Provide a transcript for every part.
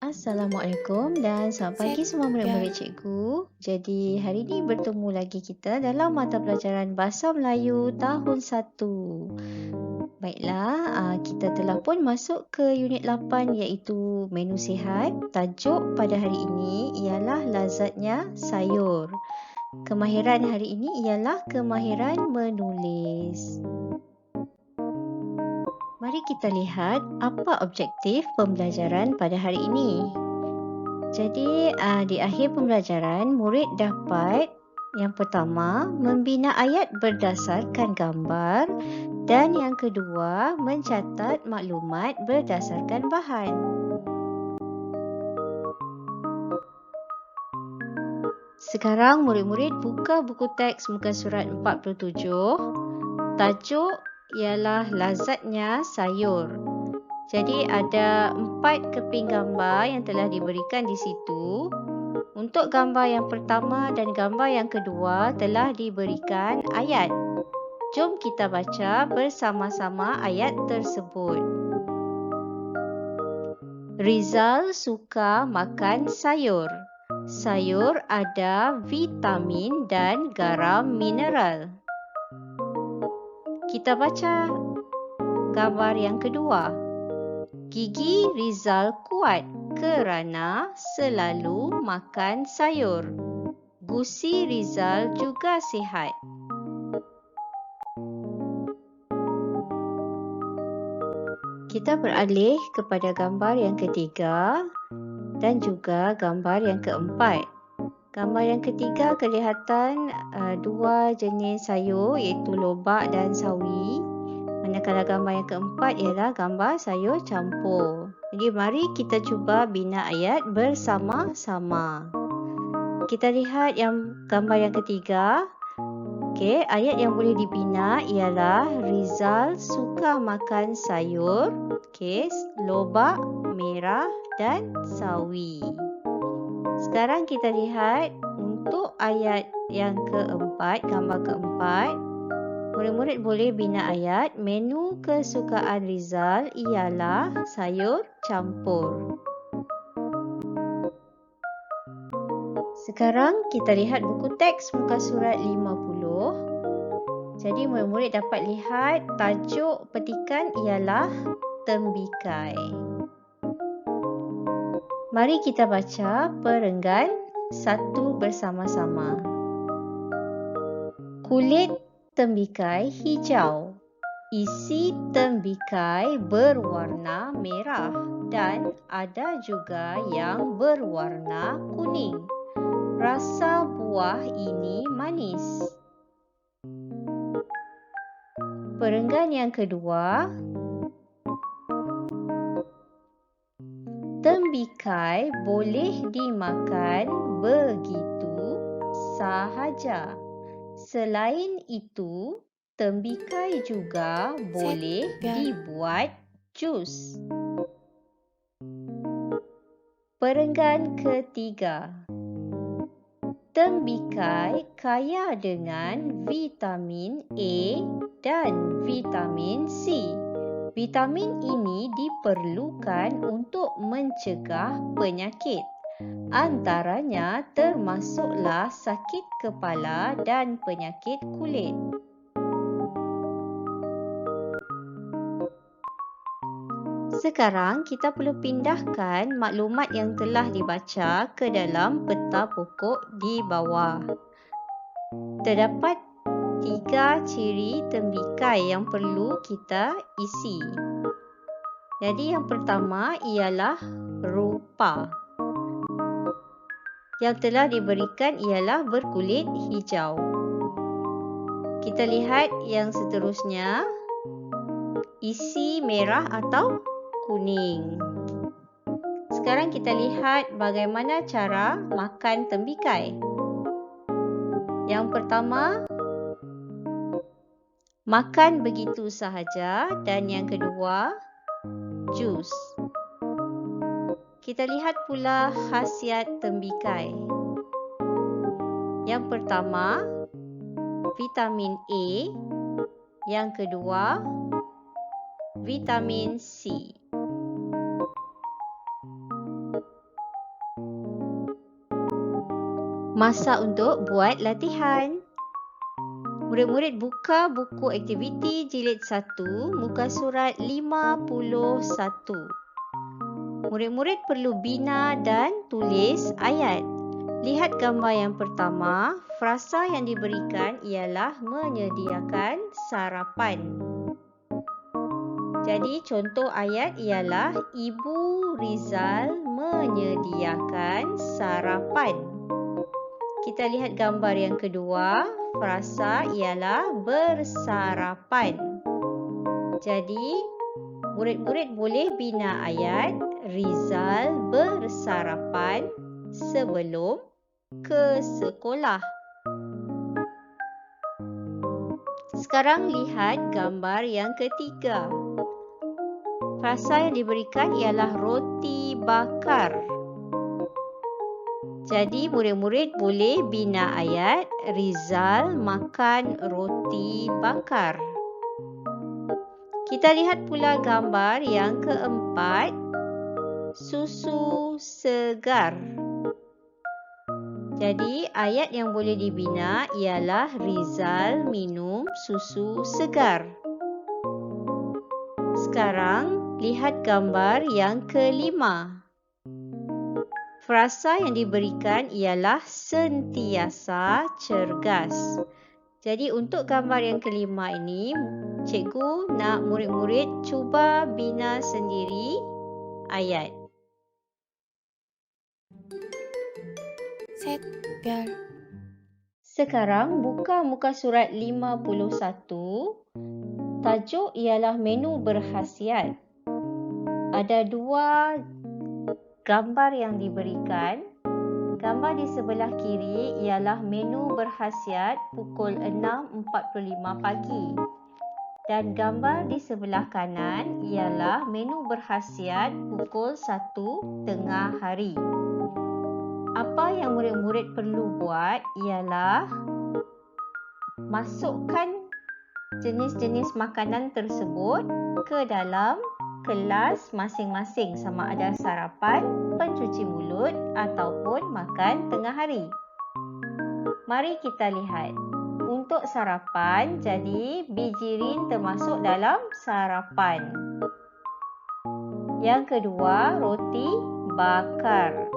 Assalamualaikum dan selamat pagi semua murid-murid cikgu. Jadi hari ini bertemu lagi kita dalam mata pelajaran Bahasa Melayu tahun 1. Baiklah, kita telah pun masuk ke unit 8 iaitu menu sihat. Tajuk pada hari ini ialah lazatnya sayur. Kemahiran hari ini ialah kemahiran menulis. Mari kita lihat apa objektif pembelajaran pada hari ini. Jadi, di akhir pembelajaran, murid dapat yang pertama, membina ayat berdasarkan gambar dan yang kedua, mencatat maklumat berdasarkan bahan. Sekarang murid-murid buka buku teks muka surat 47. Tajuk ialah lazatnya sayur. Jadi ada 4 keping gambar yang telah diberikan di situ. Untuk gambar yang pertama dan gambar yang kedua telah diberikan ayat. Jom kita baca bersama-sama ayat tersebut. Rizal suka makan sayur. Sayur ada vitamin dan garam mineral. Kita baca gambar yang kedua. Gigi Rizal kuat kerana selalu makan sayur. Gusi Rizal juga sihat. Kita beralih kepada gambar yang ketiga dan juga gambar yang keempat. Gambar yang ketiga kelihatan dua jenis sayur iaitu lobak dan sawi. Manakala gambar yang keempat ialah gambar sayur campur. Jadi mari kita cuba bina ayat bersama-sama. Kita lihat gambar yang ketiga. Okey, ayat yang boleh dibina ialah Rizal suka makan sayur, lobak, merah dan sawi. Sekarang kita lihat untuk ayat yang keempat, gambar keempat. Murid-murid boleh bina ayat, menu kesukaan Rizal ialah sayur campur. Sekarang kita lihat buku teks muka surat 50. Jadi murid-murid dapat lihat tajuk petikan ialah tembikai. Mari kita baca perenggan satu bersama-sama. Kulit tembikai hijau. Isi tembikai berwarna merah dan ada juga yang berwarna kuning. Rasa buah ini manis. Perenggan yang kedua. Tembikai boleh dimakan begitu sahaja. Selain itu, tembikai juga boleh dibuat jus. Perenggan ketiga. Tembikai kaya dengan vitamin A dan vitamin C. Vitamin ini diperlukan untuk mencegah penyakit. Antaranya termasuklah sakit kepala dan penyakit kulit. Sekarang kita perlu pindahkan maklumat yang telah dibaca ke dalam peta pokok di bawah. Terdapat 3 ciri tembikai yang perlu kita isi. Jadi yang pertama ialah rupa. Yang telah diberikan ialah berkulit hijau. Kita lihat yang seterusnya, isi merah atau kuning. Sekarang kita lihat bagaimana cara makan tembikai. Yang pertama, makan begitu sahaja dan yang kedua, jus. Kita lihat pula khasiat tembikai. Yang pertama, vitamin A. Yang kedua, vitamin C. Masa untuk buat latihan. Murid-murid buka buku aktiviti jilid 1, muka surat 51. Murid-murid perlu bina dan tulis ayat. Lihat gambar yang pertama, frasa yang diberikan ialah menyediakan sarapan. Jadi contoh ayat ialah Ibu Rizal menyediakan sarapan. Kita lihat gambar yang kedua, frasa ialah bersarapan. Jadi, murid-murid boleh bina ayat Rizal bersarapan sebelum ke sekolah. Sekarang lihat gambar yang ketiga. Frasa yang diberikan ialah roti bakar. Jadi murid-murid boleh bina ayat Rizal makan roti bakar. Kita lihat pula gambar yang keempat, susu segar. Jadi ayat yang boleh dibina ialah Rizal minum susu segar. Sekarang lihat gambar yang kelima. Frasa yang diberikan ialah sentiasa cergas. Jadi untuk gambar yang kelima ini, cikgu nak murid-murid cuba bina sendiri ayat. 샛별. Sekarang buka muka surat 51. Tajuk ialah menu berkhasiat. Ada dua gambar yang diberikan. Gambar di sebelah kiri ialah menu berkhasiat pukul 6.45 pagi. Dan gambar di sebelah kanan ialah menu berkhasiat pukul 1 tengah hari. Apa yang murid-murid perlu buat ialah masukkan jenis-jenis makanan tersebut ke dalam kelas masing-masing, sama ada sarapan, pencuci mulut ataupun makan tengah hari. Mari kita lihat. Untuk sarapan, jadi bijirin termasuk dalam sarapan. Yang kedua, roti bakar.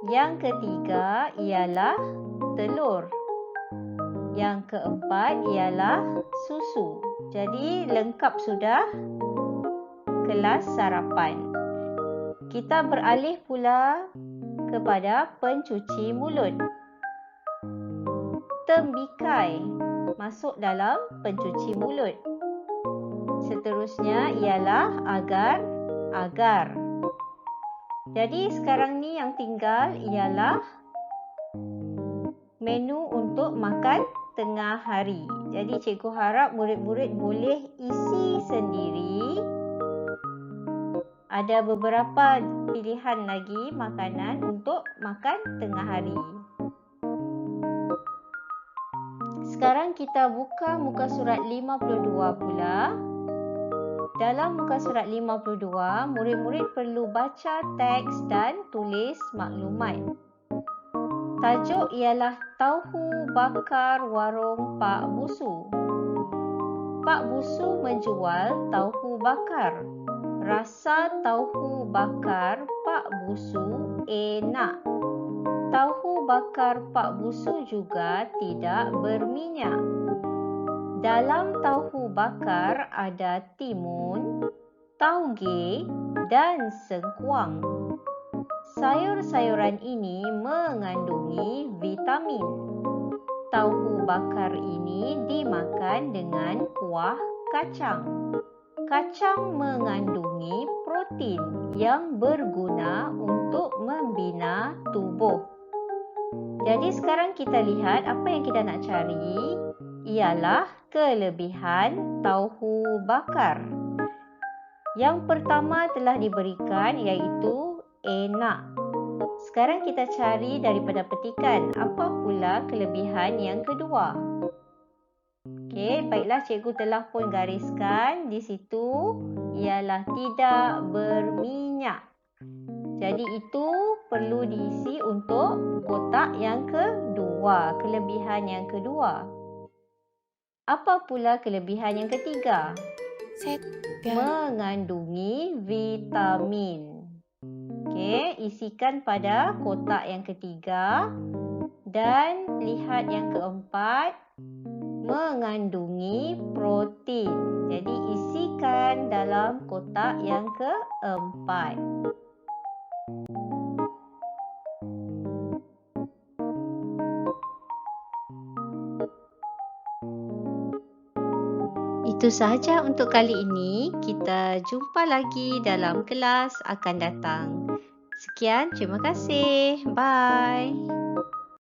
Yang ketiga ialah telur. Yang keempat ialah susu. Jadi lengkap sudah kelas sarapan. Kita beralih pula kepada pencuci mulut. Tembikai masuk dalam pencuci mulut. Seterusnya ialah agar-agar. Jadi sekarang ni yang tinggal ialah menu untuk makan tengah hari. Jadi cikgu harap murid-murid boleh isi sendiri. Ada beberapa pilihan lagi makanan untuk makan tengah hari. Sekarang kita buka muka surat 52 pula. Dalam muka surat 52, murid-murid perlu baca teks dan tulis maklumat. Tajuk ialah Tauhu Bakar Warung Pak Busu. Pak Busu menjual tauhu bakar. Rasa tauhu bakar Pak Busu enak. Tauhu bakar Pak Busu juga tidak berminyak. Dalam tauhu bakar ada timun, tauge dan sengkuang. Sayur-sayuran ini mengandungi vitamin. Tauhu bakar ini dimakan dengan kuah kacang. Kacang mengandungi protein yang berguna untuk membina tubuh. Jadi sekarang kita lihat apa yang kita nak cari ialah kelebihan tauhu bakar. Yang pertama telah diberikan iaitu enak. Sekarang kita cari daripada petikan apa pula kelebihan yang kedua. Okey, baiklah cikgu telah pun gariskan di situ ialah tidak berminyak. Jadi itu perlu diisi untuk kotak yang kedua, kelebihan yang kedua. Apa pula kelebihan yang ketiga? Mengandungi vitamin. Okey, isikan pada kotak yang ketiga dan lihat yang keempat, mengandungi protein. Jadi isikan dalam kotak yang keempat. Itu sahaja untuk kali ini. Kita jumpa lagi dalam kelas akan datang. Sekian, terima kasih. Bye.